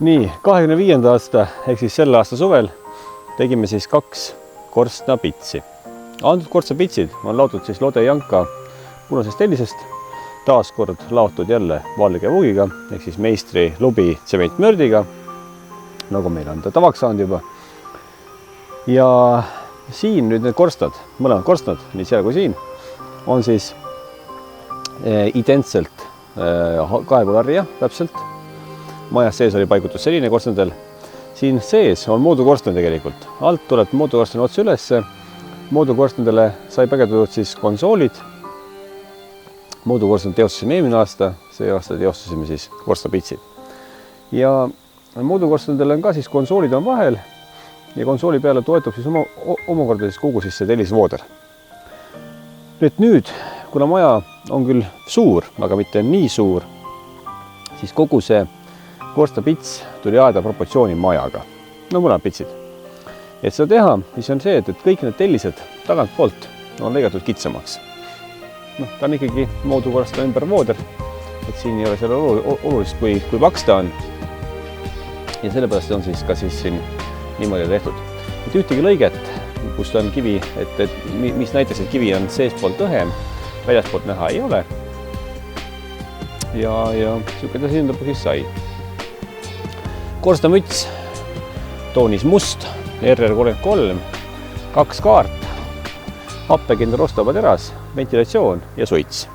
Nii, 25. aasta ehk siis selle aasta suvel tegime siis 2 korstnapitsi. Antud korstnapitsid on laotud siis Lode Janka punasest tellisest, taas kord laotud jälle valge vuugiga ehk siis meistri lubi tsementmördiga, nagu meil on ta tavaks saanud juba. Ja siin nüüd need korstnad, mõlemad korstnad, nii seal kui siin, on siis identselt kaevularja täpselt. Majas sees oli paigutus selline korstnadel. Siin sees on moodukorstn tegelikult. Alt tuleb moodukorstn otse ülesse. Moodukorstnadele sai paigutatud siis konsoolid. Moodukorstn teostasime eelmine aasta, see aasta teostasime siis korstnapitsid. Ja moodukorstnadele on ka siis konsoolid on vahel ja konsooli peale toetub siis omakorda siis kogu siis see tellisvooder. Nüüd, kuna maja on küll suur, aga mitte nii suur, siis kogu see korstnapits tuli ajada proportsiooni majaga. No mõned pitsid. Et seda teha, siis on see, et kõik need tellised tagantpoolt on lõigatud kitsamaks. Ta on ikkagi moodukorstna ümber vooder, et siin ei ole seal olulist, kui paks ta on. Ja sellepärast on siis ka siis siin niimoodi tehtud. Et ühtegi lõiget, kus on kivi, mis näiteks, et kivi on seespoolt õhem, väljaspoolt näha ei ole. Ja siuke ta siin lõpuks siis sai. Korstnamüts, toonis must, RR33, 2 kaart, happekindel rostvateras, ventilatsioon ja suits.